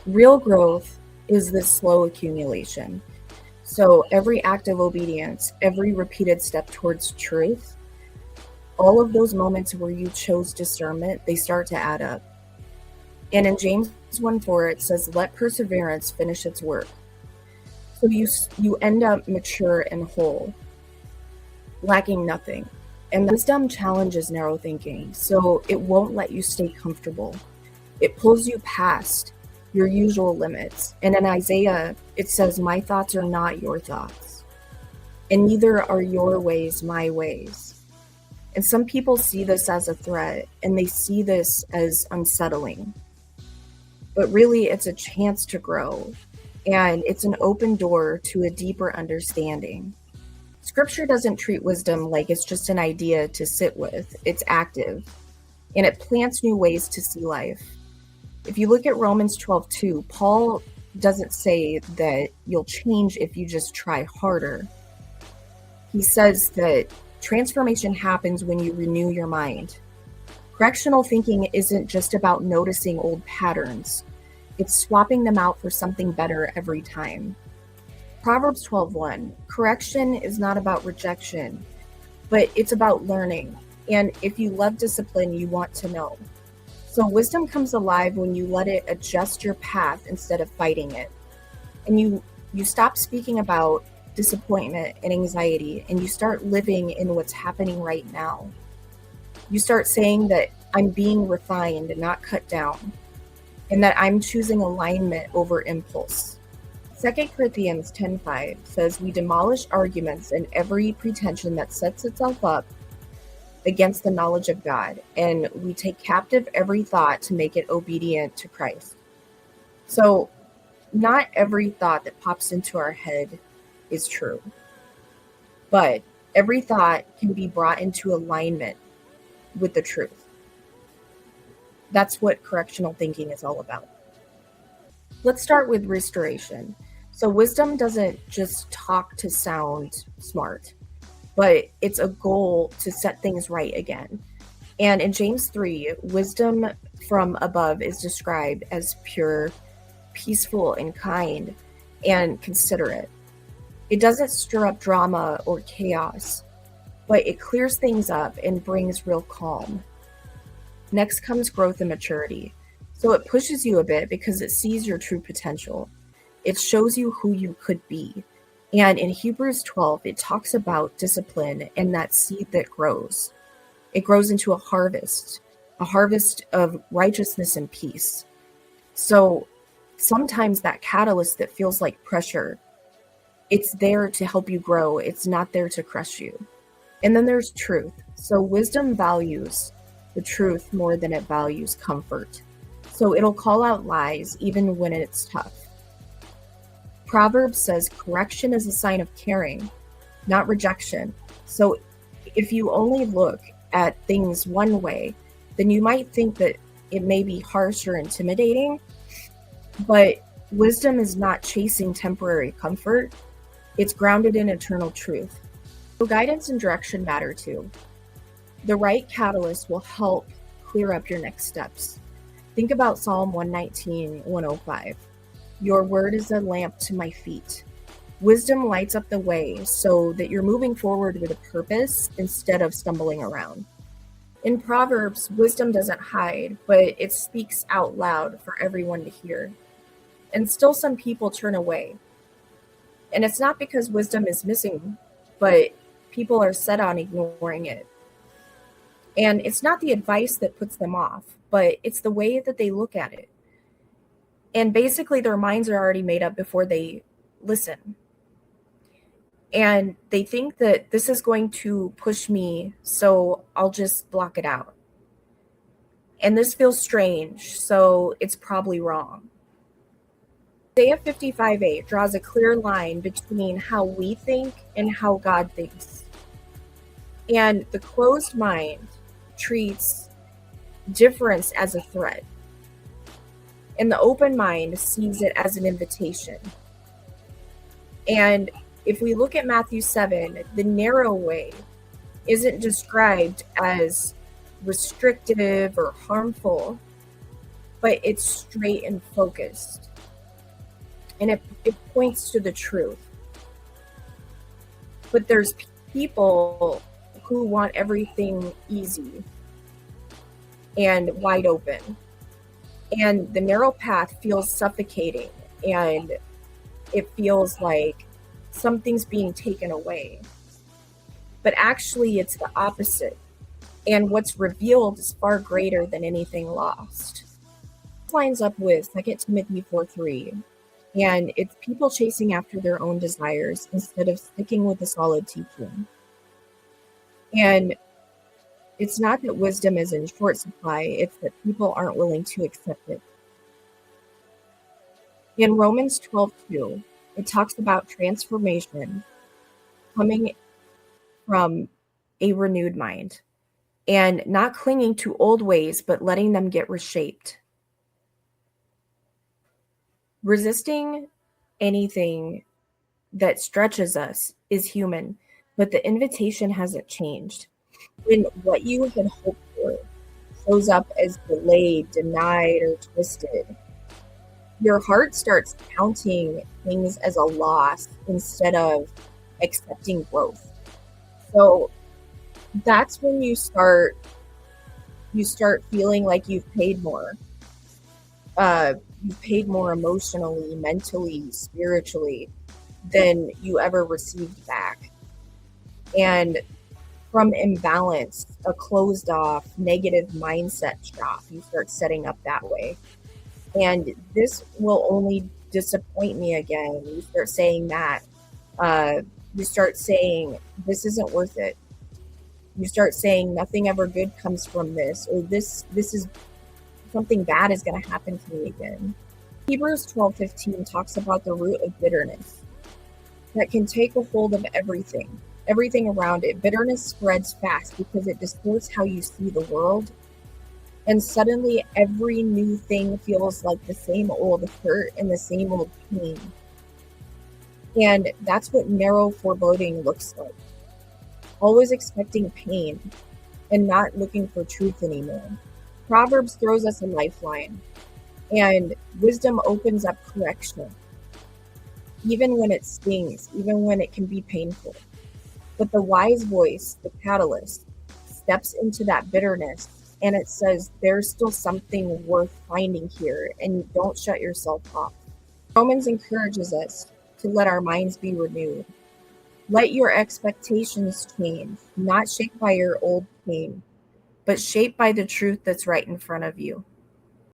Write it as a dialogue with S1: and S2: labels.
S1: Real growth is this slow accumulation. So every act of obedience, every repeated step towards truth, all of those moments where you chose discernment, they start to add up. And in James 1:4, it says, let perseverance finish its work. So you end up mature and whole, lacking nothing. And wisdom challenges narrow thinking, so it won't let you stay comfortable. It pulls you past your usual limits. And in Isaiah, it says, my thoughts are not your thoughts, and neither are your ways my ways. And some people see this as a threat, and they see this as unsettling. But really, it's a chance to grow, and it's an open door to a deeper understanding. Scripture doesn't treat wisdom like it's just an idea to sit with. It's active, and it plants new ways to see life. If you look at Romans 12:2, Paul doesn't say that you'll change if you just try harder. He says that transformation happens when you renew your mind. Correctional thinking isn't just about noticing old patterns. It's swapping them out for something better every time. Proverbs 12:1, correction is not about rejection, but it's about learning. And if you love discipline, you want to know. So wisdom comes alive when you let it adjust your path instead of fighting it. And you stop speaking about disappointment and anxiety, and you start living in what's happening right now. You start saying that I'm being refined and not cut down, and that I'm choosing alignment over impulse. 2 Corinthians 10:5 says, we demolish arguments and every pretension that sets itself up against the knowledge of God, and we take captive every thought to make it obedient to Christ. So not every thought that pops into our head is true, but every thought can be brought into alignment with the truth. That's what correctional thinking is all about. Let's start with restoration. So wisdom doesn't just talk to sound smart, but it's a goal to set things right again. And in James 3, wisdom from above is described as pure, peaceful, and kind, and considerate. It doesn't stir up drama or chaos, but it clears things up and brings real calm. Next comes growth and maturity. So it pushes you a bit because it sees your true potential. It shows you who you could be. And in Hebrews 12, it talks about discipline and that seed that grows. It grows into a harvest of righteousness and peace. So sometimes that catalyst that feels like pressure, it's there to help you grow. It's not there to crush you. And then there's truth. So wisdom values the truth more than it values comfort. So it'll call out lies even when it's tough. Proverbs says correction is a sign of caring, not rejection. So if you only look at things one way, then you might think that it may be harsh or intimidating, but wisdom is not chasing temporary comfort. It's grounded in eternal truth. So guidance and direction matter too. The right catalyst will help clear up your next steps. Think about Psalm 119:105. Your word is a lamp to my feet. Wisdom lights up the way so that you're moving forward with a purpose instead of stumbling around. In Proverbs, wisdom doesn't hide, but it speaks out loud for everyone to hear. And still some people turn away. And it's not because wisdom is missing, but people are set on ignoring it. And it's not the advice that puts them off, but it's the way that they look at it. And basically their minds are already made up before they listen. And they think that this is going to push me, so I'll just block it out. And this feels strange, so it's probably wrong. Isaiah 55:8 draws a clear line between how we think and how God thinks. And the closed mind treats difference as a threat, and the open mind sees it as an invitation. And if we look at Matthew 7, the narrow way isn't described as restrictive or harmful, but it's straight and focused. and it points to the truth. But there's people who want everything easy and wide open. And the narrow path feels suffocating, and it feels like something's being taken away. But actually, it's the opposite. And what's revealed is far greater than anything lost. This lines up with 2 Timothy 4:3. And it's people chasing after their own desires instead of sticking with the solid teaching. And it's not that wisdom is in short supply, it's that people aren't willing to accept it. In Romans 12:2, it talks about transformation coming from a renewed mind and not clinging to old ways, but letting them get reshaped. Resisting anything that stretches us is human, but the invitation hasn't changed. When what you had hoped for shows up as delayed, denied, or twisted, your heart starts counting things as a loss instead of accepting growth. So that's when you start feeling like you've paid more. You've paid more emotionally, mentally, spiritually than you ever received back. And from imbalance, a closed off, negative mindset shop, you start setting up that way. And this will only disappoint me again. You start saying that. You start saying, this isn't worth it. You start saying nothing ever good comes from this, or this is something bad is going to happen to me again. Hebrews 12:15 talks about the root of bitterness that can take a hold of everything around it. Bitterness spreads fast because it distorts how you see the world. And suddenly every new thing feels like the same old hurt and the same old pain. And that's what narrow foreboding looks like. Always expecting pain and not looking for truth anymore. Proverbs throws us a lifeline, and wisdom opens up correction, even when it stings, even when it can be painful. But the wise voice, the catalyst, steps into that bitterness and it says, there's still something worth finding here, and don't shut yourself off. Romans encourages us to let our minds be renewed. Let your expectations change, not shaped by your old pain, but shaped by the truth that's right in front of you.